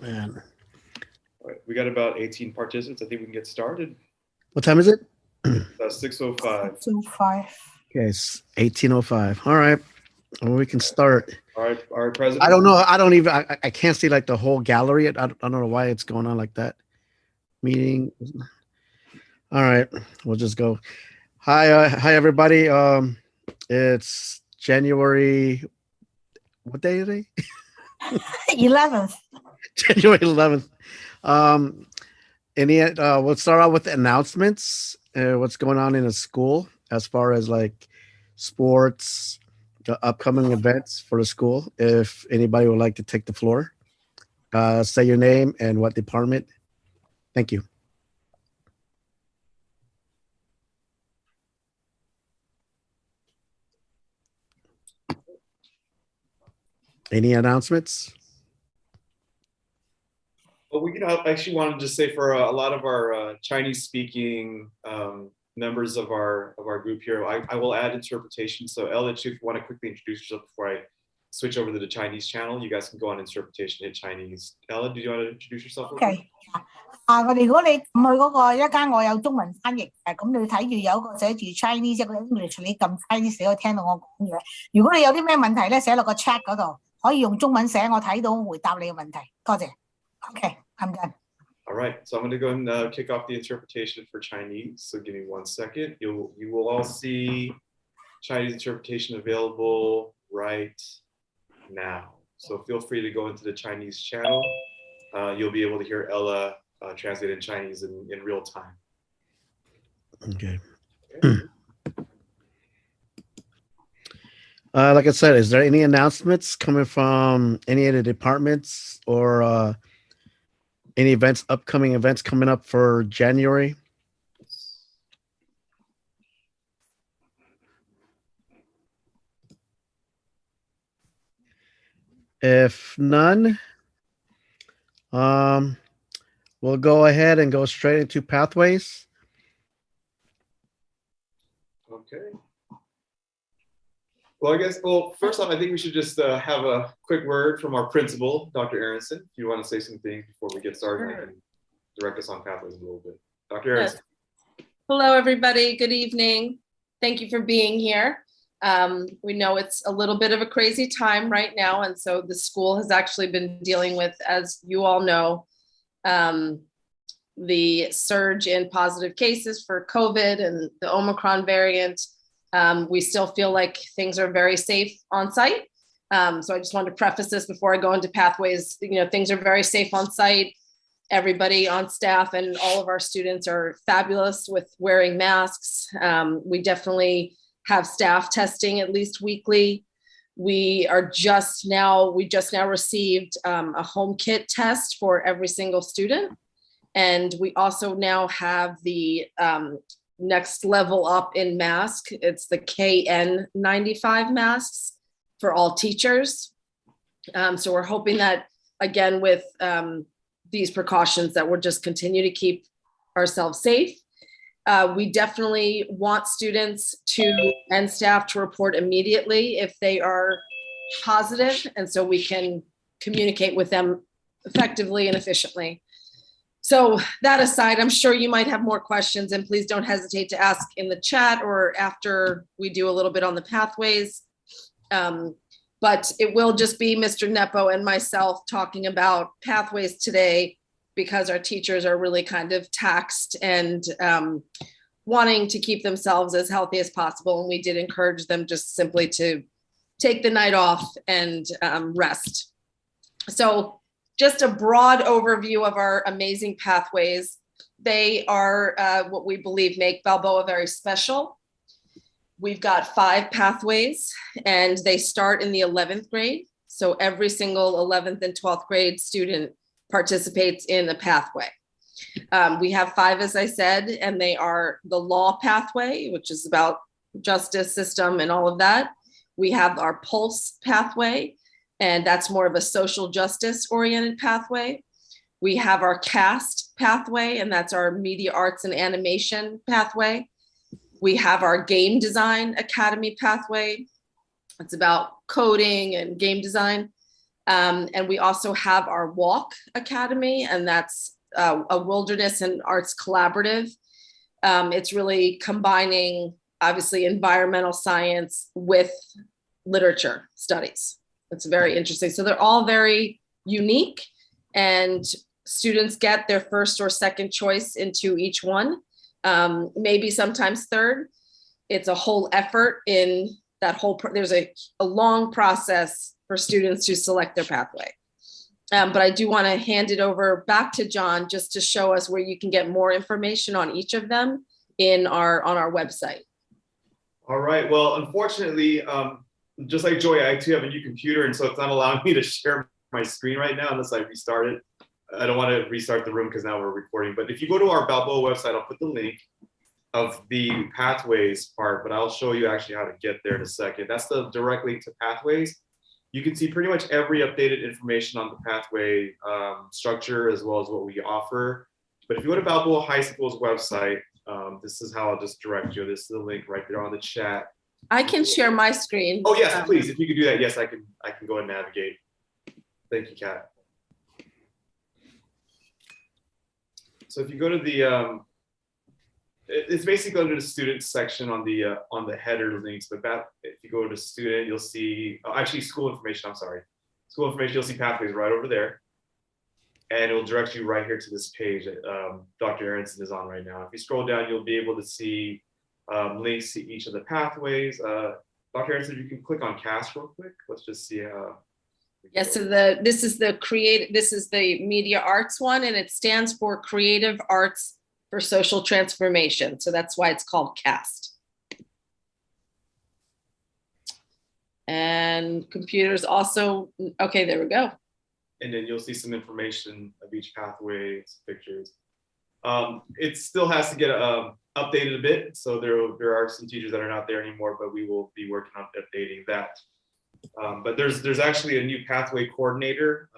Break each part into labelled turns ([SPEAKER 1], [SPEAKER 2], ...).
[SPEAKER 1] man.
[SPEAKER 2] All right, we got about 18 participants. I think we can get started.
[SPEAKER 1] What time is it?
[SPEAKER 2] 6:05.
[SPEAKER 3] 6:05.
[SPEAKER 1] Okay, it's 18:05. All right. Well, we can start.
[SPEAKER 2] All right, President.
[SPEAKER 1] I don't know. I don't even. I can't see like the whole gallery. I don't know why it's going on like that. Meeting. All right, we'll just go. Hi everybody. It's January. What day is it?
[SPEAKER 3] 11th.
[SPEAKER 1] January 11th. We'll start out with announcements. What's going on in the school as far as like sports, the upcoming events for the school. If anybody would like to take the floor, say your name and what department. Thank you. Any announcements?
[SPEAKER 2] Well, I actually wanted to say for a lot of our Chinese-speaking members of our group here, I will add interpretation. So Ella, if you want to quickly introduce yourself before I switch over to the Chinese channel, you guys can go on interpretation in Chinese. Ella, do you want to introduce yourself?
[SPEAKER 3] Okay. 我哋如果你撳去嗰個一間我有中文翻譯嘅，咁你睇住有個寫住 Chinese 一個 English， 你撳 Chinese 你可以聽到我講嘢。如果你有啲咩問題咧，寫落個 chat 嗰度，可以用中文寫，我睇到回答你嘅問題。多謝。Okay, I'm done.
[SPEAKER 2] All right, so I'm going to go and kick off the interpretation for Chinese. So give me 1 second. You will all see Chinese interpretation available right now. So feel free to go into the Chinese channel. You'll be able to hear Ella translate in Chinese in real time.
[SPEAKER 1] Okay. Like I said, is there any announcements coming from any of the departments or any upcoming events coming up for January? If none, we'll go ahead and go straight into pathways.
[SPEAKER 2] Okay. Well, first off, I think we should just have a quick word from our principal, Dr. Aronson. If you want to say some things before we get started,
[SPEAKER 4] Sure.
[SPEAKER 2] I can direct us on pathways a little bit. Dr. Aronson.
[SPEAKER 4] Yes. Hello, everybody. Good evening. Thank you for being here. We know it's a little bit of a crazy time right now, and so the school has actually been dealing with, as you all know, the surge in positive cases for COVID and the Omicron variant. We still feel like things are very safe on site. So I just wanted to preface this before I go into pathways. Things are very safe on site. Everybody on staff and all of our students are fabulous with wearing masks. We definitely have staff testing at least weekly. We just now received a home kit test for every single student. And we also now have the next level up in mask. It's the KN95 masks for all teachers. So we're hoping that, again, with these precautions, that we'll just continue to keep ourselves safe. We definitely want students and staff to report immediately if they are positive, and so we can communicate with them effectively and efficiently. So that aside, I'm sure you might have more questions, and please don't hesitate to ask in the chat or after we do a little bit on the pathways. But it will just be Mr. Nepo and myself talking about pathways today, because our teachers are really kind of taxed and wanting to keep themselves as healthy as possible. And we did encourage them just simply to take the night off and rest. So just a broad overview of our amazing pathways. They are what we believe make Balboa very special. We've got 5 pathways, and they start in the 11th grade. So every single 11th and 12th grade student participates in a pathway. We have 5, as I said, and they are the law pathway, which is about justice system and all of that. We have our pulse pathway, and that's more of a social justice oriented pathway. We have our CAST pathway, and that's our media arts and animation pathway. We have our game design academy pathway. It's about coding and game design. And we also have our Walk Academy, and that's a wilderness and arts collaborative. It's really combining, obviously, environmental science with literature studies. It's very interesting. So they're all very unique, and students get their first or second choice into each one, maybe sometimes third. It's a whole effort in that whole, there's a long process for students to select their pathway. But I do want to hand it over back to John just to show us where you can get more information on each of them on our website.
[SPEAKER 2] All right. Well, unfortunately, just like Joy, I too have a new computer, and so it's not allowing me to share my screen right now unless I restart it. I don't want to restart the room because now we're recording. But if you go to our Balboa website, I'll put the link of the pathways part, but I'll show you actually how to get there in a second. That's the direct link to pathways. You can see pretty much every updated information on the pathway structure as well as what we offer. But if you go to Balboa High School's website, this is how I'll just direct you. This is the link right there on the chat.
[SPEAKER 4] I can share my screen.
[SPEAKER 2] Oh yes, please. If you could do that, yes, I can go and navigate. Thank you, Kat. So if you go to the, it's basically under the student section on the header links. But if you go to student, you'll see actually school information. I'm sorry, school information. You'll see pathways right over there, and it will direct you right here to this page that Dr. Aronson is on right now. If you scroll down, you'll be able to see links to each of the pathways. Dr. Aronson, you can click on CAST real quick. Let's just see how.
[SPEAKER 4] Yes, so this is the media arts one, and it stands for Creative Arts for Social Transformation. So that's why it's called CAST. And computers also, okay, there we go.
[SPEAKER 2] And then you'll see some information of each pathway, pictures. It still has to get updated a bit. So there are some teachers that are not there anymore, but we will be working on updating that. But there's actually a new pathway coordinator.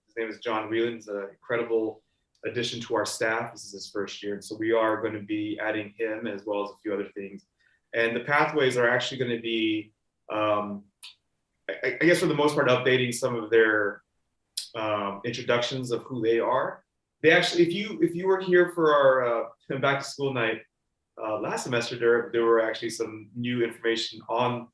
[SPEAKER 2] His name is John Whelan. He's an incredible addition to our staff. This is his first year. And so we are going to be adding him as well as a few other things. And the pathways are actually going to be, I guess for the most part, updating some of their introductions of who they are. They actually, if you were here for our back to school night last semester, there were actually some new information on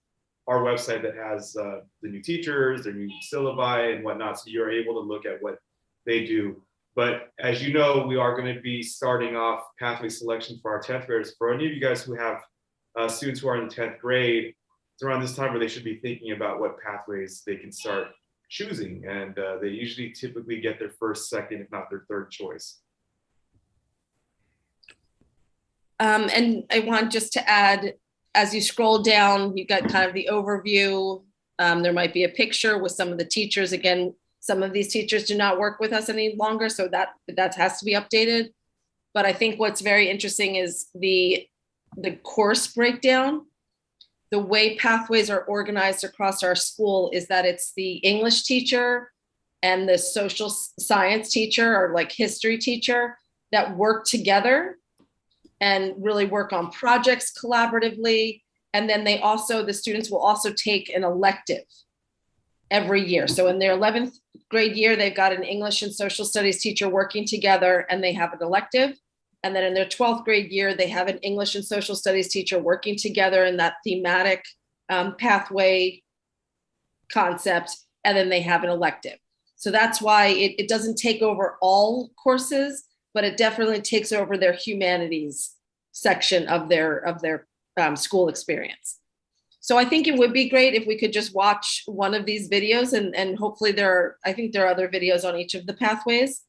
[SPEAKER 2] our website that has the new teachers, their new syllabi and whatnot. So you're able to look at what they do. But as you know, we are going to be starting off pathway selection for our 10th graders. For any of you guys who have students who are in the 10th grade, it's around this time where they should be thinking about what pathways they can start choosing. And they usually typically get their first, second, if not their third choice.
[SPEAKER 4] And I want just to add, as you scroll down, you got kind of the overview. There might be a picture with some of the teachers. Again, some of these teachers do not work with us any longer, so that has to be updated. But I think what's very interesting is the course breakdown. The way pathways are organized across our school is that it's the English teacher and the social science teacher or like history teacher that work together and really work on projects collaboratively. And then the students will also take an elective every year. So in their 11th grade year, they've got an English and social studies teacher working together and they have an elective. And then in their 12th grade year, they have an English and social studies teacher working together in that thematic pathway concept. And then they have an elective. So that's why it doesn't take over all courses, but it definitely takes over their humanities section of their school experience. So I think it would be great if we could just watch one of these videos and hopefully I think there are other videos on each of the pathways,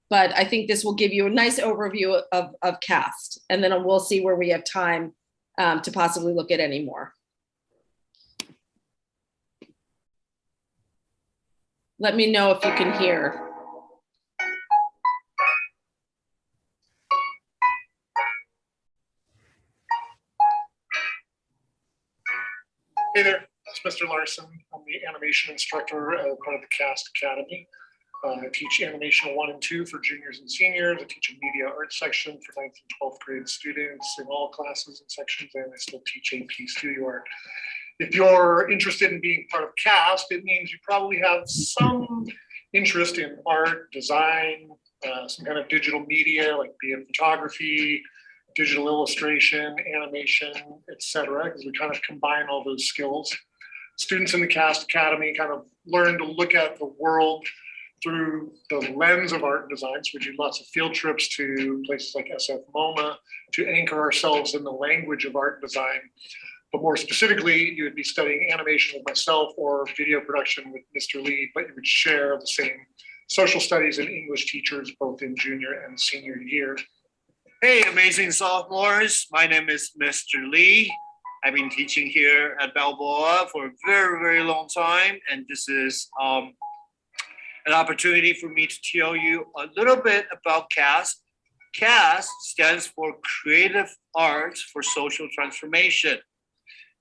[SPEAKER 4] but I think this will give you a nice overview of CAST, and then we'll see where we have time to possibly look at any more. Let me know if you can hear.
[SPEAKER 5] Hey there, it's Mr. Larson. I'm the animation instructor as part of the CAST Academy. I teach animation 1 and 2 for juniors and seniors. I teach a media arts section for 9th and 12th grade students in all classes and sections, and I still teach AP studio art. If you're interested in being part of CAST, it means you probably have some interest in art, design, some kind of digital media, like be it photography, digital illustration, animation, etc., because we kind of combine all those skills. Students in the CAST Academy kind of learn to look at the world through the lens of art and design. So we do lots of field trips to places like SF MoMA to anchor ourselves in the language of art and design. But more specifically, you would be studying animation with myself or video production with Mr. Lee, but you would share the same social studies and English teachers, both in junior and senior year.
[SPEAKER 6] Hey, amazing sophomores. My name is Mr. Lee. I've been teaching here at Balboa for a very, very long time. And this is an opportunity for me to tell you a little bit about CAST. CAST stands for Creative Arts for Social Transformation.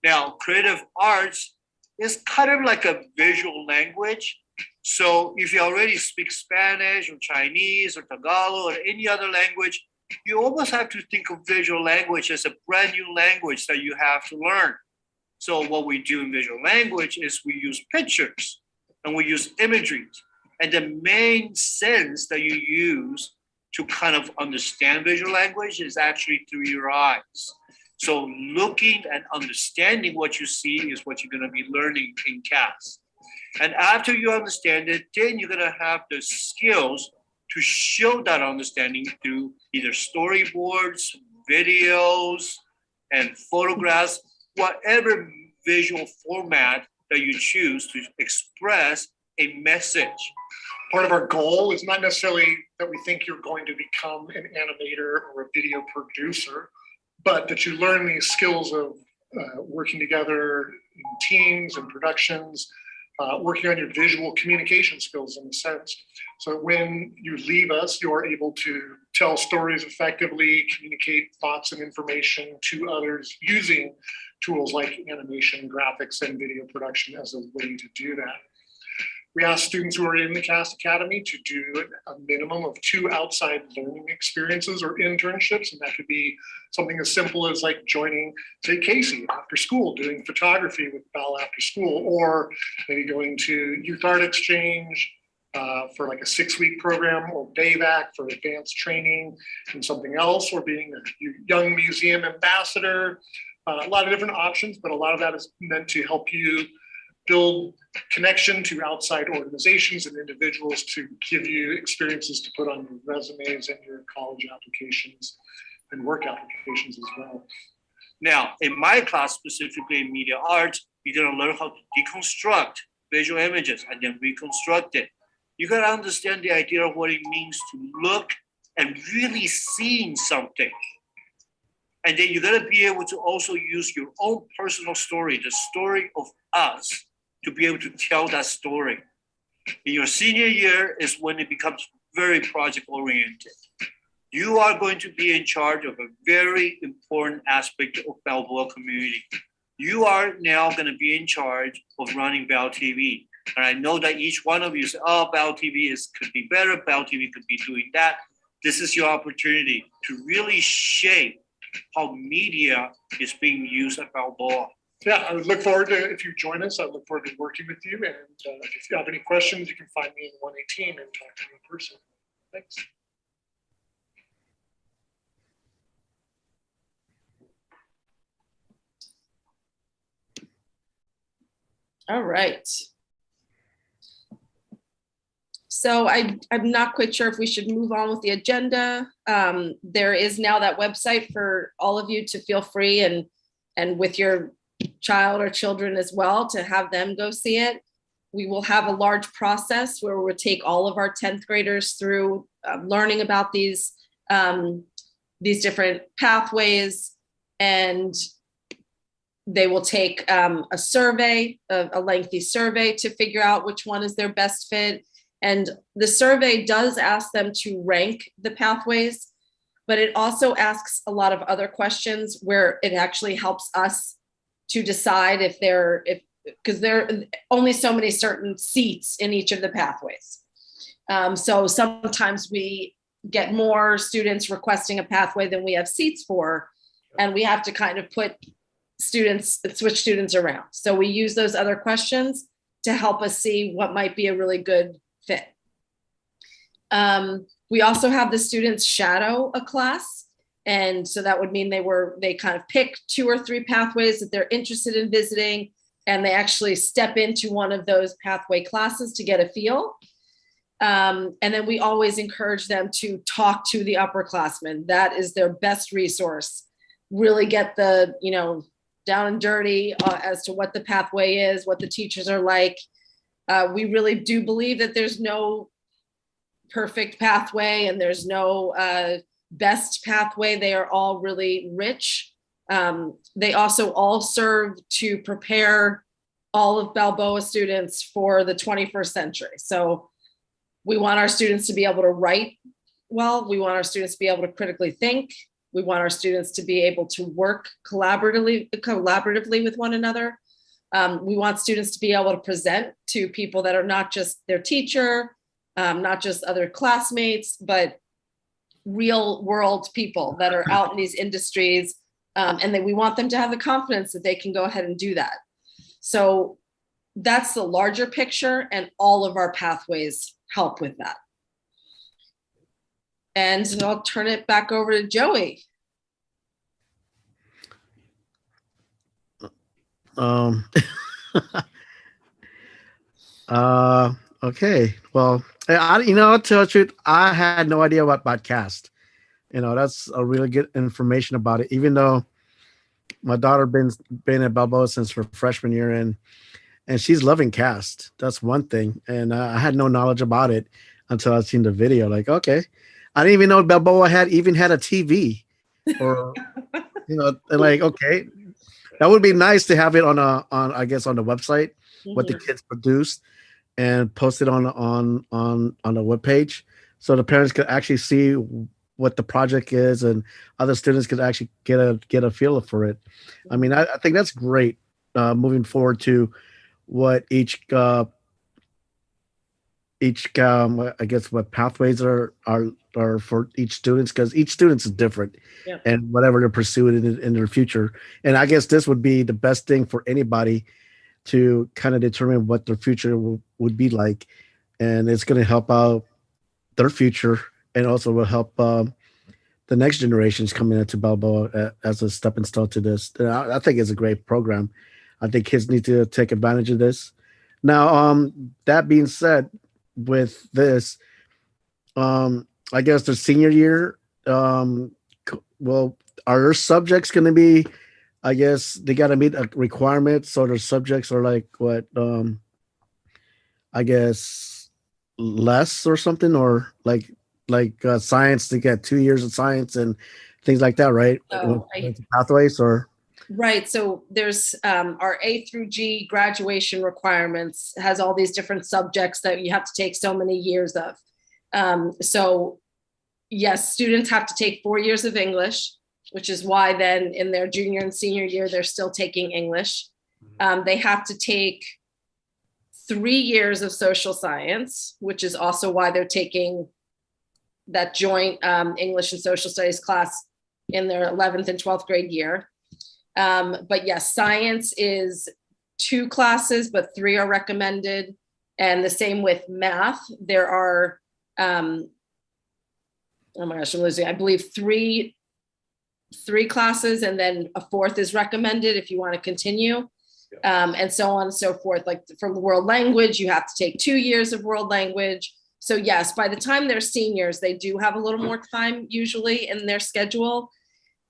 [SPEAKER 6] Now, creative arts is kind of like a visual language. So if you already speak Spanish or Chinese or Tagalog or any other language, you almost have to think of visual language as a brand new language that you have to learn. So what we do in visual language is we use pictures and we use imagery. And the main sense that you use to kind of understand visual language is actually through your eyes. So looking and understanding what you see is what you're going to be learning in CAST. And after you understand it, then you're going to have the skills to show that understanding through either storyboards, videos, and photographs, whatever visual format that you choose to express a message.
[SPEAKER 5] Part of our goal is not necessarily that we think you're going to become an animator or a video producer, but that you learn these skills of working together in teams and productions, working on your visual communication skills in a sense. So when you leave us, you're able to tell stories effectively, communicate thoughts and information to others using tools like animation, graphics, and video production as a way to do that. We ask students who are in the CAST Academy to do a minimum of 2 outside learning experiences or internships. And that could be something as simple as like joining, say, Casey after school, doing photography with Bell after school, or maybe going to Youth Art Exchange for like a 6-week program, or BAVAC for advanced training in something else, or being a young museum ambassador. A lot of different options, but a lot of that is meant to help you build connection to outside organizations and individuals to give you experiences to put on your resumes and your college applications and work applications as well.
[SPEAKER 6] Now, in my class, specifically in media arts, you're going to learn how to deconstruct visual images and then reconstruct it. You got to understand the idea of what it means to look and really seeing something. And then you're going to be able to also use your own personal story, the story of us, to be able to tell that story. In your senior year is when it becomes very project oriented. You are going to be in charge of a very important aspect of Balboa community. You are now going to be in charge of running Bell TV. And I know that each one of you say, oh, Bell TV could be better, Bell TV could be doing that. This is your opportunity to really shape how media is being used at Balboa.
[SPEAKER 5] Yeah, I would look forward to, if you join us, I look forward to working with you. And if you have any questions, you can find me in 118 and talk to me in person. Thanks.
[SPEAKER 4] All right. So I'm not quite sure if we should move on with the agenda. There is now that website for all of you to feel free and with your child or children as well to have them go see it. We will have a large process where we'll take all of our 10th graders through learning about these different pathways, and they will take a survey, a lengthy survey to figure out which one is their best fit. And the survey does ask them to rank the pathways, but it also asks a lot of other questions where it actually helps us to decide because there are only so many certain seats in each of the pathways. So sometimes we get more students requesting a pathway than we have seats for, and we have to kind of put switch students around. So we use those other questions to help us see what might be a really good fit. We also have the students shadow a class. And so that would mean they kind of pick 2 or 3 pathways that they're interested in visiting, and they actually step into one of those pathway classes to get a feel. And then we always encourage them to talk to the upperclassmen. That is their best resource. Really get the, down and dirty as to what the pathway is, what the teachers are like. We really do believe that there's no perfect pathway and there's no best pathway. They are all really rich. They also all serve to prepare all of Balboa students for the 21st century. So we want our students to be able to write well. We want our students to be able to critically think. We want our students to be able to work collaboratively with one another. We want students to be able to present to people that are not just their teacher, not just other classmates, but real world people that are out in these industries. And then we want them to have the confidence that they can go ahead and do that. So that's the larger picture, and all of our pathways help with that. And I'll turn it back over to Joey.
[SPEAKER 1] Okay. Well, I'll tell the truth, I had no idea about CAST. That's a really good information about it. Even though my daughter been at Balboa since her freshman year, and she's loving CAST. That's one thing. And I had no knowledge about it until I seen the video. Like, okay, I didn't even know Balboa had a TV, or and like, okay, that would be nice to have it on the website, what the kids produced, and post it on the webpage, so the parents could actually see what the project is, and other students could actually get a feel for it. I mean, I think that's great. Moving forward to what each what pathways are for each students, because each student is different.
[SPEAKER 4] Yeah.
[SPEAKER 1] And whatever they're pursuing in their future. And I guess this would be the best thing for anybody to kind of determine what their future would be like. And it's going to help out their future, and also will help the next generations coming into Balboa as a stepping stone to this. I think it's a great program. I think kids need to take advantage of this. Now, that being said, with this, I guess the senior year, well, are there subjects going to be, I guess they got to meet a requirement, so their subjects are like what, I guess less or something, or like science, they get 2 years of science and things like that, right? With pathways, or
[SPEAKER 4] right. So there's our A through G graduation requirements has all these different subjects that you have to take so many years of. So yes, students have to take 4 years of English, which is why then in their junior and senior year, they're still taking English. They have to take 3 years of social science, which is also why they're taking that joint English and social studies class in their 11th and 12th grade year. But yes, science is 2 classes, but 3 are recommended. And the same with math. There are, oh my gosh, I'm losing, I believe 3 classes, and then a 4th is recommended if you want to continue. And so on and so forth. Like for world language, you have to take 2 years of world language. So yes, by the time they're seniors, they do have a little more time usually in their schedule.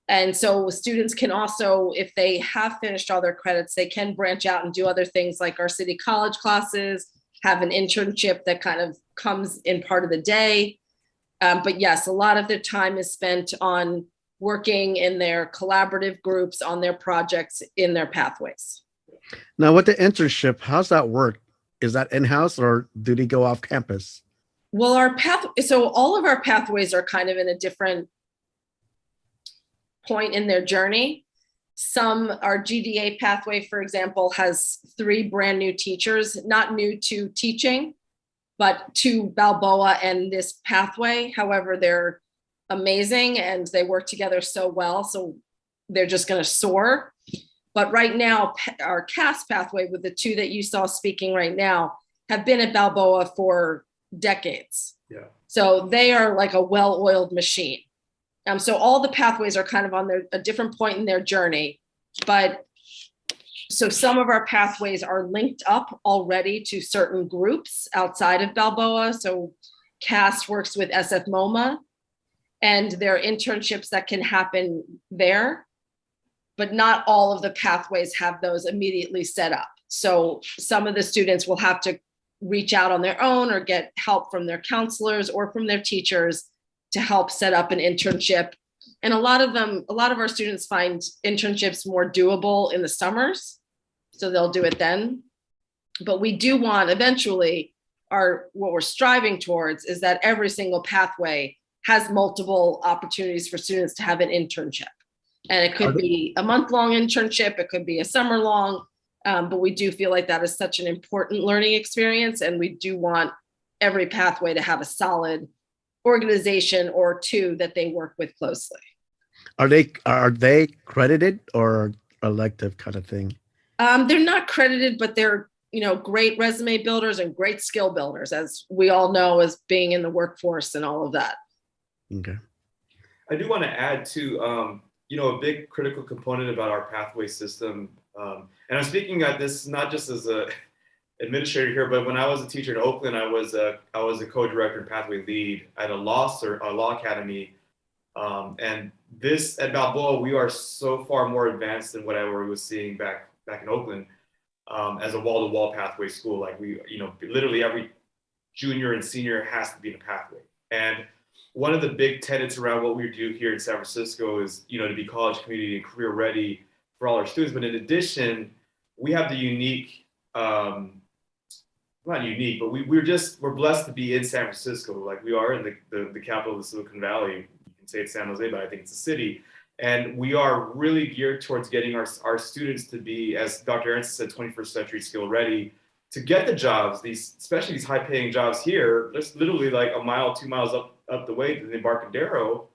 [SPEAKER 4] And so students can also, if they have finished all their credits, they can branch out and do other things like our city college classes, have an internship that kind of comes in part of the day. But yes, a lot of their time is spent on working in their collaborative groups, on their projects, in their pathways.
[SPEAKER 1] Now, with the internship, how's that work? Is that in-house, or do they go off campus?
[SPEAKER 4] Well, so all of our pathways are kind of in a different point in their journey. Our GDA pathway, for example, has 3 brand new teachers, not new to teaching, but to Balboa and this pathway. However, they're amazing and they work together so well. So they're just going to soar. But right now, our CAST pathway with the two that you saw speaking right now have been at Balboa for decades.
[SPEAKER 2] Yeah.
[SPEAKER 4] So they are like a well-oiled machine. So all the pathways are kind of on a different point in their journey, but so some of our pathways are linked up already to certain groups outside of Balboa. So CAST works with SF MoMA, and there are internships that can happen there, but not all of the pathways have those immediately set up. So some of the students will have to reach out on their own or get help from their counselors or from their teachers to help set up an internship. And a lot of our students find internships more doable in the summers, so they'll do it then. But we do want eventually, what we're striving towards is that every single pathway has multiple opportunities for students to have an internship. And it could be a month-long internship, it could be a summer-long, but we do feel like that is such an important learning experience, and we do want every pathway to have a solid organization or two that they work with closely.
[SPEAKER 1] Are they credited or elective kind of thing?
[SPEAKER 4] They're not credited, but they're great resume builders and great skill builders, as we all know, as being in the workforce and all of that.
[SPEAKER 1] Okay.
[SPEAKER 2] I do want to add to a big critical component about our pathway system, and I'm speaking at this not just as a administrator here, but when I was a teacher in Oakland, I was a co-director and pathway lead at a law academy, and this at Balboa, we are so far more advanced than what I was seeing back in Oakland, as a wall-to-wall pathway school. Like we, literally every junior and senior has to be in a pathway. And one of the big tenets around what we do here in San Francisco is, to be college, community, and career ready for all our students. But in addition, we have the unique, not unique, but we're blessed to be in San Francisco. Like we are in the capital of the Silicon Valley. You can say it's San Jose, but I think it's a city. And we are really geared towards getting our students to be, as Dr. Aronson said, 21st century skill ready to get the jobs, especially these high paying jobs here. There's literally like a mile, 2 miles up the way to the Embarcadero.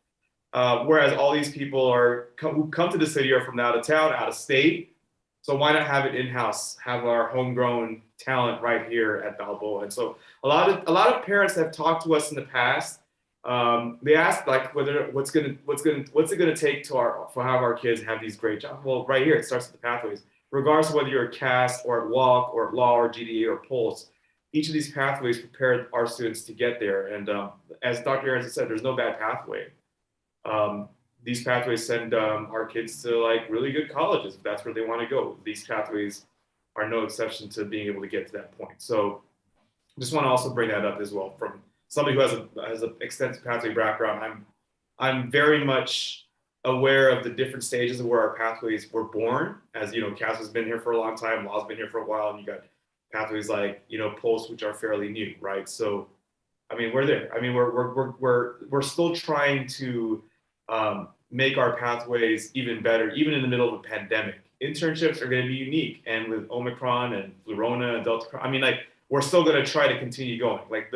[SPEAKER 2] Whereas all these people who come to the city are from out of town, out of state. So why not have it in-house, have our homegrown talent right here at Balboa? And so a lot of parents have talked to us in the past. They asked like what's it gonna take for have our kids have these great jobs? Well, right here it starts with the pathways. Regardless of whether you're at CAST or at Walk or at Law or GDA or Pulse, each of these pathways prepare our students to get there. And as Dr. Aronson said, there's no bad pathway. These pathways send our kids to like really good colleges if that's where they want to go. These pathways are no exception to being able to get to that point. So just want to also bring that up as well from somebody who has an extensive pathway background. I'm very much aware of the different stages of where our pathways were born. As CAS has been here for a long time, Law's been here for a while, and you got pathways like Pulse, which are fairly new, right? So, I mean, we're there. I mean, we're still trying to make our pathways even better, even in the middle of a pandemic. Internships are going to be unique, and with Omicron and Flurona and Delta, I mean, like we're still going to try to continue going. Like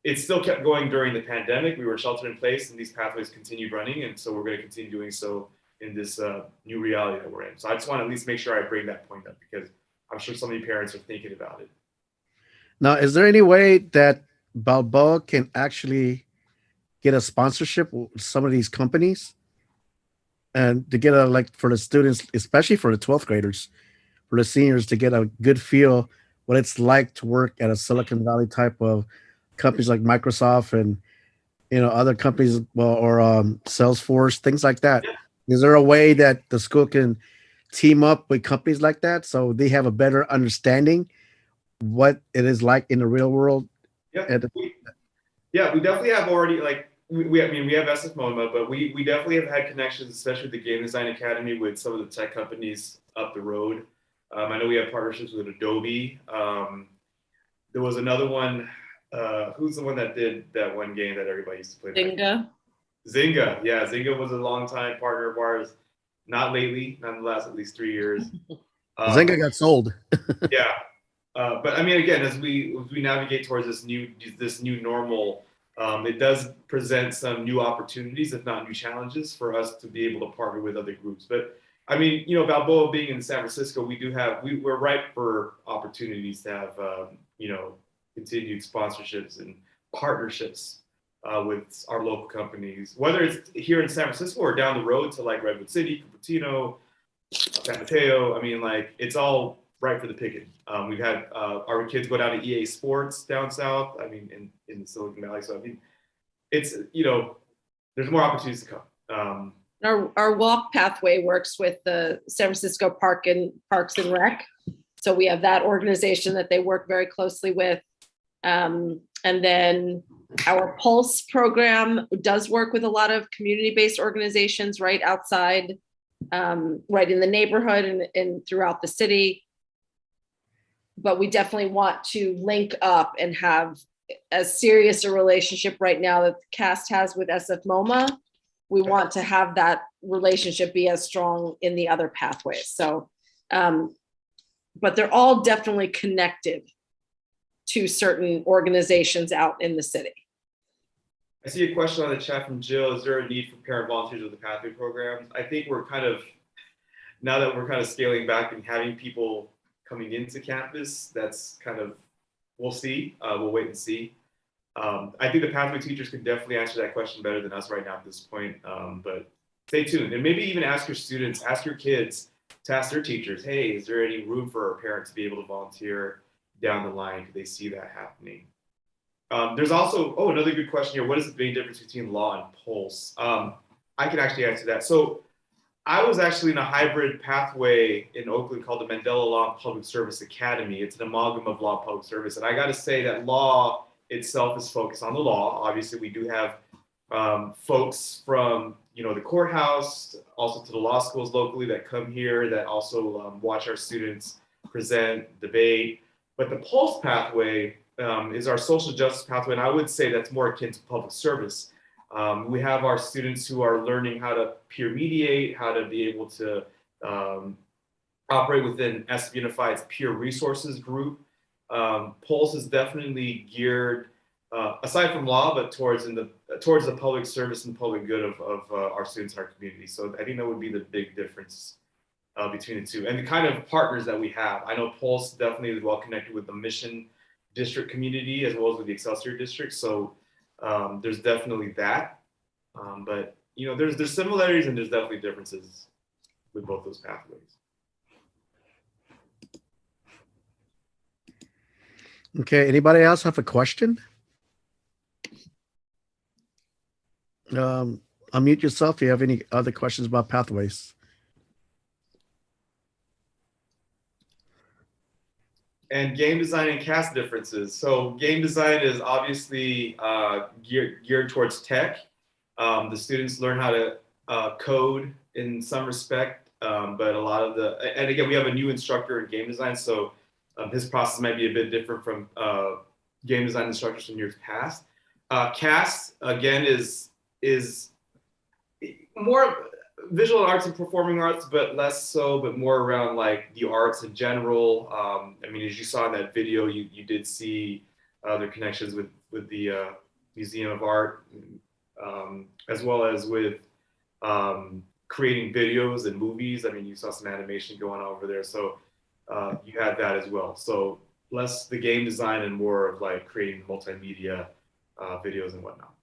[SPEAKER 2] it still kept going during the pandemic. We were sheltered in place, and these pathways continued running, and so we're going to continue doing so in this new reality that we're in. So I just want to at least make sure I bring that point up because I'm sure so many parents are thinking about it.
[SPEAKER 1] Now, is there any way that Balboa can actually get a sponsorship with some of these companies and to get for the students, especially for the 12th graders, for the seniors, to get a good feel what it's like to work at a Silicon Valley type of companies like Microsoft and other companies, or Salesforce, things like that? Is there a way that the school can team up with companies like that so they have a better understanding what it is like in the real world?
[SPEAKER 2] We definitely have already we have SF MoMA, but we definitely have had connections, especially with the Game Design Academy, with some of the tech companies up the road. I know we have partnerships with Adobe. There was another one. Who's the one that did that one game that everybody used to play? Zynga. Yeah, Zynga was a longtime partner of ours. Not lately, not in the last at least 3 years.
[SPEAKER 1] Zynga got sold.
[SPEAKER 2] Yeah. But I mean, again, as we navigate towards this new normal, it does present some new opportunities, if not new challenges, for us to be able to partner with other groups. But I mean, you know, Balboa being in San Francisco, we're ripe for opportunities to have, you know, continued sponsorships and partnerships with our local companies, whether it's here in San Francisco or down the road to like Redwood City, Cupertino, San Mateo. I mean, like it's all right for the picking. We've had our kids go down to EA Sports down south. I mean, in Silicon Valley. So I mean, it's, you know, there's more opportunities to come.
[SPEAKER 4] Our walk pathway works with the San Francisco Parks and Rec. So we have that organization that they work very closely with. And then our Pulse program does work with a lot of community-based organizations right outside, right in the neighborhood and throughout the city. But we definitely want to link up and have as serious a relationship right now that the CAST has with SF MoMA. We want to have that relationship be as strong in the other pathways. So, but they're all definitely connected to certain organizations out in the city.
[SPEAKER 2] I see a question on the chat from Jill. Is there a need for parent volunteers with the pathway programs? I think we're kind of, now that we're kind of scaling back and having people coming into campus, that's kind of, we'll see. We'll wait and see. I think the pathway teachers can definitely answer that question better than us right now at this point. But stay tuned, and maybe even ask your students, ask your kids to ask their teachers, hey, is there any room for our parents to be able to volunteer down the line? Could they see that happening? There's also, another good question here. What is the big difference between law and Pulse? I can actually answer that. So I was actually in a hybrid pathway in Oakland called the Mandela Law and Public Service Academy. It's an amalgam of law and public service. And I got to say that law itself is focused on the law. Obviously, we do have folks from, you know, the courthouse, also to the law schools locally that come here that also watch our students present, debate. But the Pulse pathway is our social justice pathway, and I would say that's more akin to public service. We have our students who are learning how to peer mediate, how to be able to operate within SF Unified's peer resources group. Pulse is definitely geared, aside from law, but towards the public service and public good of our students in our community. So I think that would be the big difference between the two, and the kind of partners that we have. I know Pulse definitely is well connected with the Mission District community as well as with the Excelsior District. So there's definitely that, but you know, there's similarities and there's definitely differences with both those pathways.
[SPEAKER 1] Okay, anybody else have a question? Unmute yourself if you have any other questions about pathways.
[SPEAKER 2] And game design and CAST differences. So game design is obviously geared towards tech. The students learn how to code in some respect, but a lot of and again, we have a new instructor in game design, so his process might be a bit different from game design instructors from years past. CAST, again, is more visual arts and performing arts, but less so, but more around like the arts in general. I mean, as you saw in that video, you did see their connections with the Museum of Art, as well as with creating videos and movies. I mean, you saw some animation going on over there. So you had that as well. So less the game design and more of like creating multimedia videos and whatnot.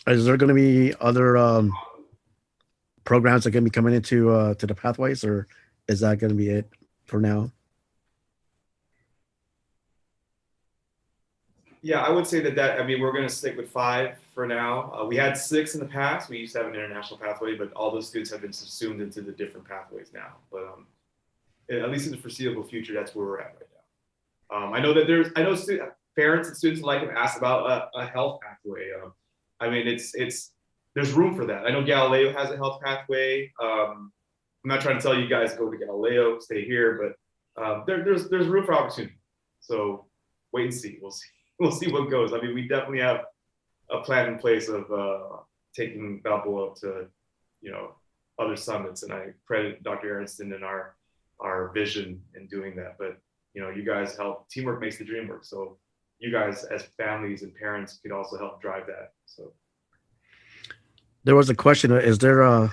[SPEAKER 1] Is there going to be other programs that are going to be coming into to the pathways, or is that going to be it for now?
[SPEAKER 2] Yeah, I would say that I mean, we're going to stick with 5 for now. We had 6 in the past. We used to have an international pathway, but all those students have been subsumed into the different pathways now. But at least in the foreseeable future, that's where we're at right now. I know that parents and students like have asked about a health pathway. I mean, there's room for that. I know Galileo has a health pathway. I'm not trying to tell you guys go to Galileo, stay here, but there's room for opportunity. So wait and see. We'll see what goes. I mean, we definitely have a plan in place of taking Balboa up to, you know, other summits, and I credit Dr. Aronston and our vision in doing that. But you know, you guys help. Teamwork makes the dream work. So you guys as families and parents could also help drive that. So
[SPEAKER 1] There was a question. Is there a,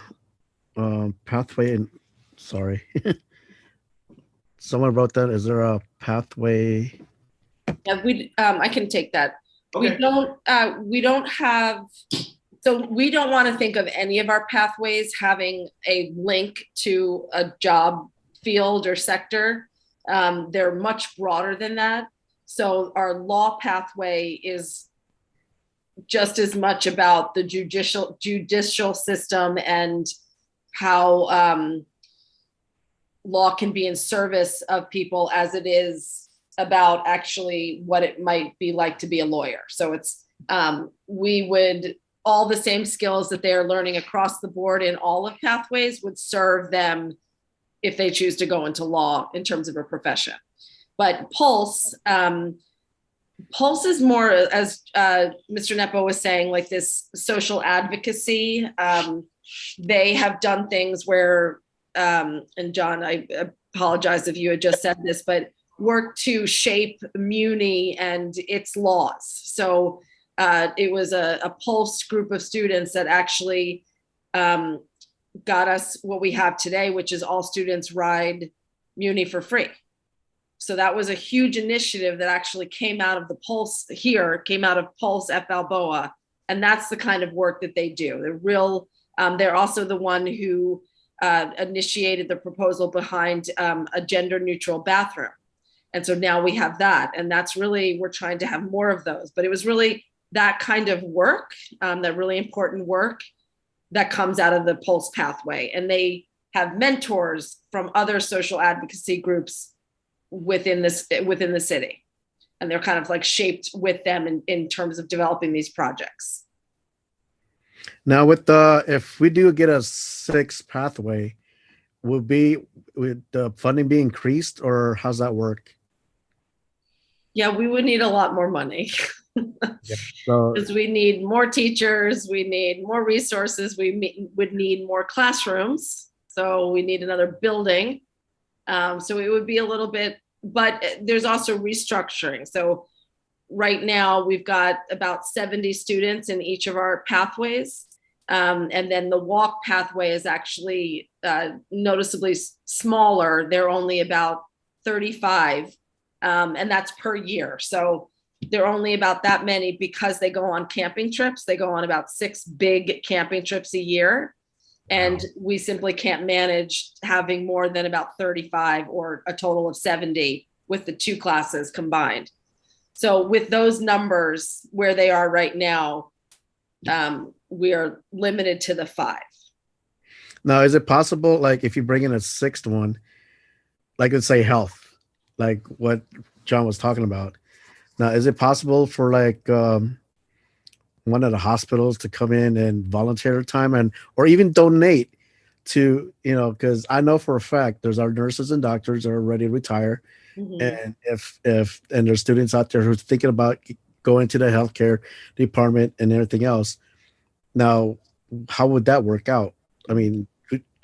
[SPEAKER 1] pathway? Sorry, someone wrote that. Is there a pathway?
[SPEAKER 4] Yeah, I can take that.
[SPEAKER 2] Okay.
[SPEAKER 4] We don't have, so we don't want to think of any of our pathways having a link to a job field or sector. They're much broader than that. So our law pathway is just as much about the judicial system and how law can be in service of people as it is about actually what it might be like to be a lawyer. So it's we would, all the same skills that they are learning across the board in all of pathways would serve them if they choose to go into law in terms of a profession. But Pulse is more, as Mr. Nepo was saying, like this social advocacy. They have done things where, and John, I apologize if you had just said this, but work to shape Muni and its laws. So it was a Pulse group of students that actually got us what we have today, which is all students ride Muni for free. So that was a huge initiative that actually came out of the Pulse here, came out of Pulse at Balboa. And that's the kind of work that they do. They're also the one who initiated the proposal behind a gender neutral bathroom. And so now we have that. And that's really, we're trying to have more of those. But it was really that kind of work, that really important work that comes out of the Pulse pathway. And they have mentors from other social advocacy groups within the city, and they're kind of like shaped with them in terms of developing these projects.
[SPEAKER 1] Now, if we do get a sixth would the funding be increased, or how's that work?
[SPEAKER 4] Yeah, we would need a lot more money.
[SPEAKER 1] So,
[SPEAKER 4] because we need more teachers, we need more resources, would need more classrooms, so we need another building. So it would be a little bit, but there's also restructuring. So right now we've got about 70 students in each of our pathways. And then the walk pathway is actually noticeably smaller. They're only about 35, and that's per year. So they're only about that many because they go on camping trips. They go on about 6 big camping trips a year. And we simply can't manage having more than about 35 or a total of 70 with the 2 classes combined. So with those numbers where they are right now, we are limited to the 5.
[SPEAKER 1] now, is it possible, like if you bring in a 6th one, like let's say health, like what John was talking about. Now, is it possible for like one of the hospitals to come in and volunteer their time or even donate to, because I know for a fact there's our nurses and doctors that are ready to retire.
[SPEAKER 4] Mm-hmm.
[SPEAKER 1] And if there's students out there who's thinking about going to the healthcare department and everything else. Now, how would that work out? I mean,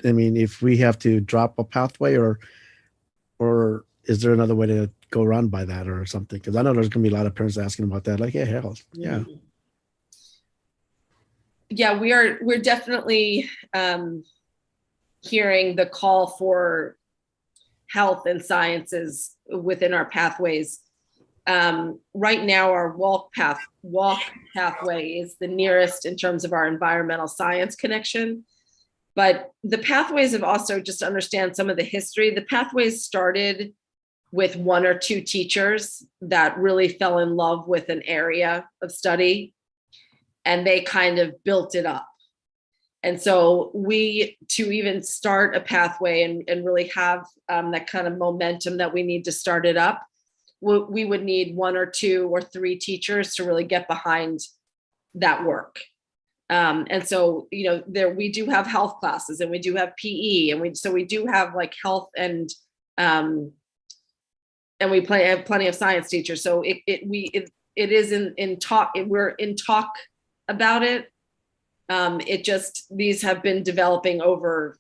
[SPEAKER 1] if we have to drop a pathway or is there another way to go around by that or something? Because I know there's going to be a lot of parents asking about that. Like, yeah, health. Yeah.
[SPEAKER 4] Mm-hmm. Yeah, we're definitely hearing the call for health and sciences within our pathways. Right now, our walk pathway is the nearest in terms of our environmental science connection. But the pathways have also, just to understand some of the history, the pathways started with 1 or 2 teachers that really fell in love with an area of study, and they kind of built it up. And so to even start a pathway and really have that kind of momentum that we need to start it up, we would need 1 or 2 or 3 teachers to really get behind that work. And so, we do have health classes and we do have PE and we do have like health and we have plenty of science teachers. So it is in talk. We're in talk about it. These have been developing over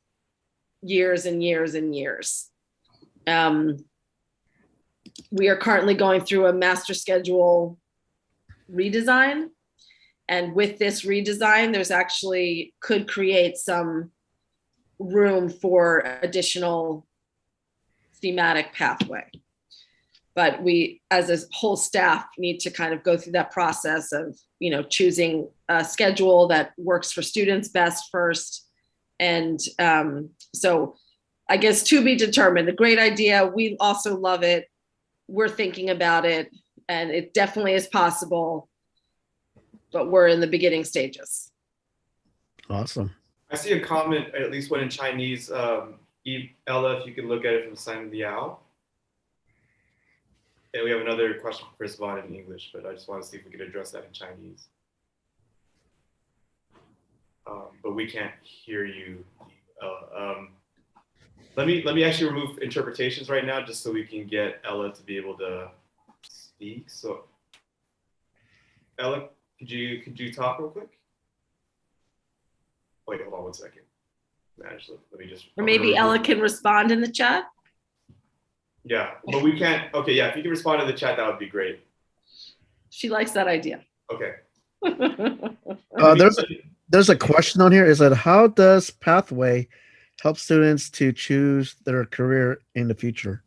[SPEAKER 4] years and years and years. We are currently going through a master schedule redesign. And with this redesign, there's actually could create some room for additional thematic pathway. But we, as a whole staff, need to kind of go through that process of, choosing a schedule that works for students best first. And so I guess to be determined. A great idea. We also love it. We're thinking about it, and it definitely is possible, but we're in the beginning stages.
[SPEAKER 1] Awesome.
[SPEAKER 2] I see a comment, at least one in Chinese. Ella, if you could look at it from Simon Liao. And we have another question for Chris Vaughn in English, but I just want to see if we could address that in Chinese. But we can't hear you, Ella. Let me actually remove interpretations right now, just so we can get Ella to be able to speak. So, Ella, could you talk real quick? Wait, hold on 1 second. Actually, let me just.
[SPEAKER 4] Or maybe Ella can respond in the chat.
[SPEAKER 2] Yeah, but we can't. Okay, yeah, if you can respond in the chat, that would be great.
[SPEAKER 4] She likes that idea.
[SPEAKER 2] Okay.
[SPEAKER 1] There's a question on here. Is that how does Pathway help students to choose their career in the future?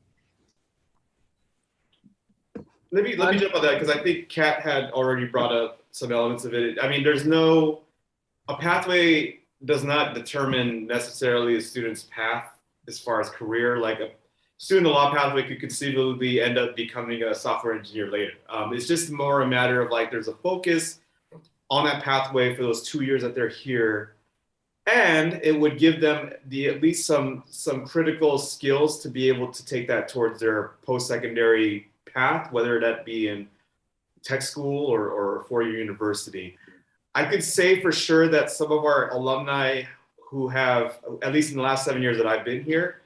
[SPEAKER 2] Let me jump on that, because I think Kat had already brought up some elements of it. I mean, a pathway does not determine necessarily a student's path as far as career. Like a student in the law pathway could conceivably end up becoming a software engineer later. It's just more a matter of like, there's a focus on that pathway for those 2 years that they're here. And it would give them at least some critical skills to be able to take that towards their post-secondary path, whether that be in tech school or four-year university. I could say for sure that some of our alumni who have, at least in the last 7 years that I've been here,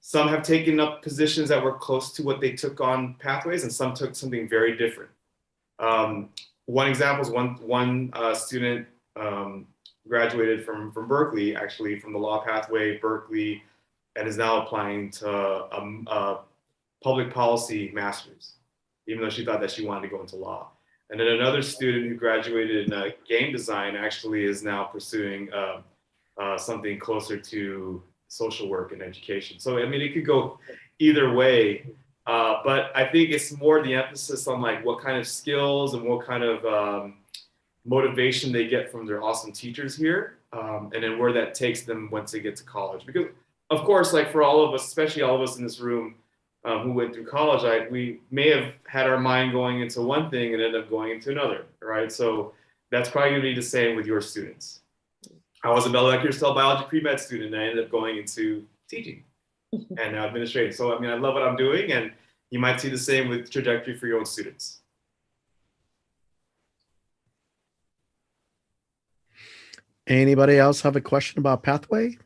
[SPEAKER 2] some have taken up positions that were close to what they took on pathways, and some took something very different. One example is one student graduated from Berkeley, actually from the law pathway, Berkeley, and is now applying to a public policy master's, even though she thought that she wanted to go into law. And then another student who graduated in game design actually is now pursuing something closer to social work and education. So, I mean, it could go either way, but I think it's more the emphasis on like what kind of skills and what kind of motivation they get from their awesome teachers here, and then where that takes them once they get to college. Because of course, like for all of us, especially all of us in this room who went through college, we may have had our mind going into one thing and ended up going into another, right? So that's probably gonna be the same with your students. I was a molecular cell biology pre-med student, and I ended up going into teaching and now administrating. So I mean, I love what I'm doing, and you might see the same with trajectory for your own students.
[SPEAKER 1] Anybody else have a question about Pathway?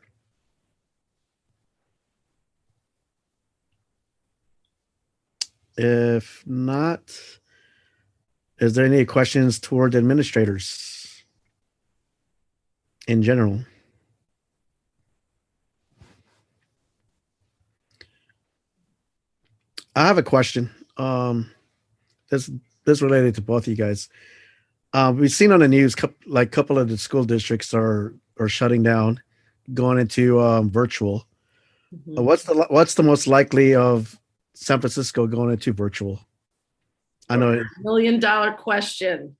[SPEAKER 1] If not, is there any questions toward administrators in general? I have a question. This related to both of you guys. We've seen on the news, like a couple of the school districts are shutting down, going into virtual.
[SPEAKER 4] Mm-hmm.
[SPEAKER 1] What's the most likely of San Francisco going into virtual? I know
[SPEAKER 4] $1 million question.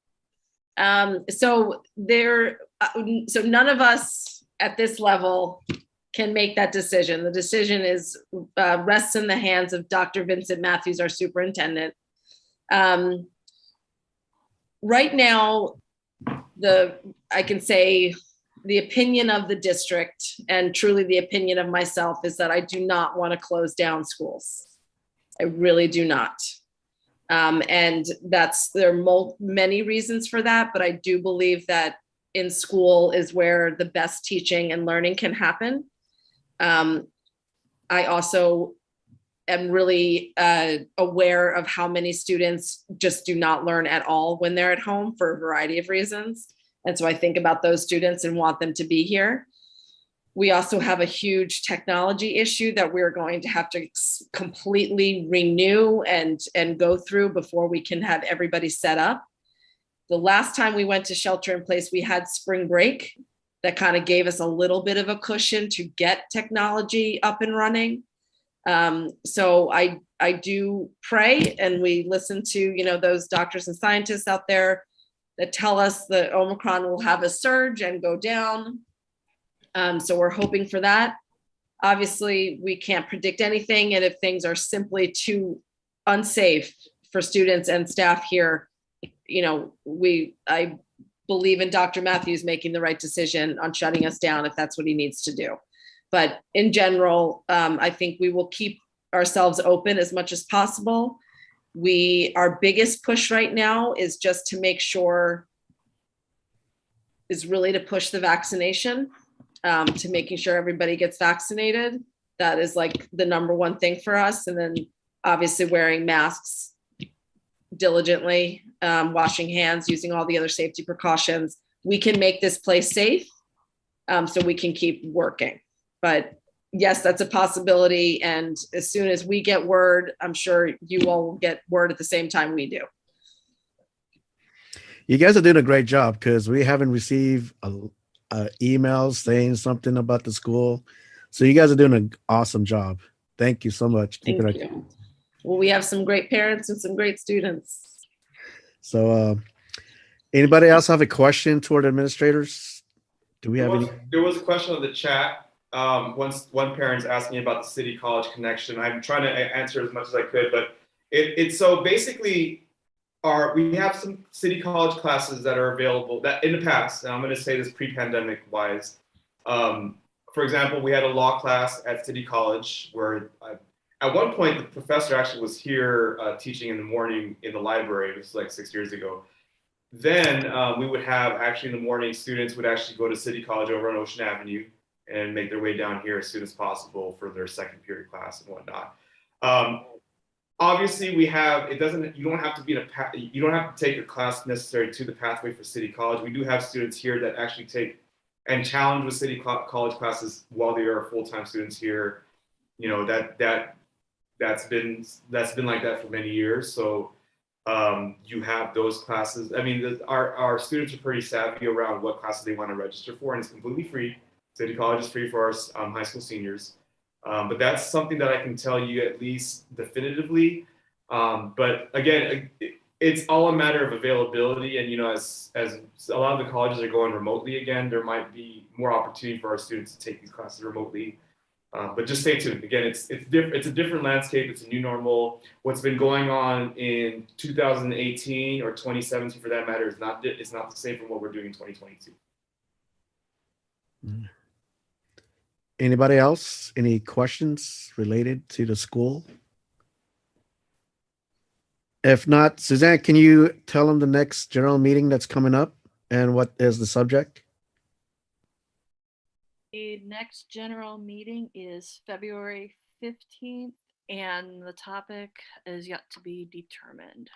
[SPEAKER 4] So none of us at this level can make that decision. The decision rests in the hands of Dr. Vincent Matthews, our superintendent. Right now, I can say the opinion of the district, and truly the opinion of myself, is that I do not want to close down schools. I really do not. And there are many reasons for that, but I do believe that in school is where the best teaching and learning can happen. I also am really aware of how many students just do not learn at all when they're at home for a variety of reasons. And so I think about those students and want them to be here. We also have a huge technology issue that we're going to have to completely renew and go through before we can have everybody set up. The last time we went to shelter in place, we had spring break that kind of gave us a little bit of a cushion to get technology up and running. So I do pray, and we listen to, you know, those doctors and scientists out there that tell us that Omicron will have a surge and go down. So we're hoping for that. Obviously, we can't predict anything, and if things are simply too unsafe for students and staff here, you know, I believe in Dr. Matthews making the right decision on shutting us down if that's what he needs to do. But in general, I think we will keep ourselves open as much as possible. Our biggest push right now is just to make sure is really to push the vaccination, to making sure everybody gets vaccinated. That is like the number one thing for us. And then obviously wearing masks diligently, washing hands, using all the other safety precautions. We can make this place safe, so we can keep working. But yes, that's a possibility. And as soon as we get word, I'm sure you all will get word at the same time we do.
[SPEAKER 1] You guys are doing a great job, because we haven't received emails saying something about the school. So you guys are doing an awesome job. Thank you so much. Keep
[SPEAKER 4] Thank
[SPEAKER 1] it up.
[SPEAKER 4] you. Well, we have some great parents and some great students.
[SPEAKER 1] So anybody else have a question toward administrators? Do we have any?
[SPEAKER 2] There was a question on the chat. One parent's asking about the city college connection. I'm trying to answer as much as I could, but it's so basically we have some city college classes that are available that in the past, and I'm going to say this pre-pandemic wise. For example, we had a law class at City College where at one point the professor actually was here teaching in the morning in the library. It was like 6 years ago. Then we would have actually in the morning, students would actually go to City College over on Ocean Avenue and make their way down here as soon as possible for their second period class and whatnot. Obviously, you don't have to take a class necessary to the pathway for City College. We do have students here that actually take and challenge with City College classes while they are full-time students here. You know, that's been like that for many years. So you have those classes. I mean, our students are pretty savvy around what classes they want to register for, and it's completely free. City College is free for our high school seniors. But that's something that I can tell you at least definitively. But again, it's all a matter of availability. And, you know, as a lot of the colleges are going remotely again, there might be more opportunity for our students to take these classes remotely. But just stay tuned. Again, it's a different landscape. It's a new normal. What's been going on in 2018 or 2017, for that matter, is not the same from what we're doing in 2022.
[SPEAKER 1] Anybody else? Any questions related to the school? If not, Suzanne, can you tell them the next general meeting that's coming up and what is the subject?
[SPEAKER 7] The next general meeting is February 15th, and the topic is yet to be determined.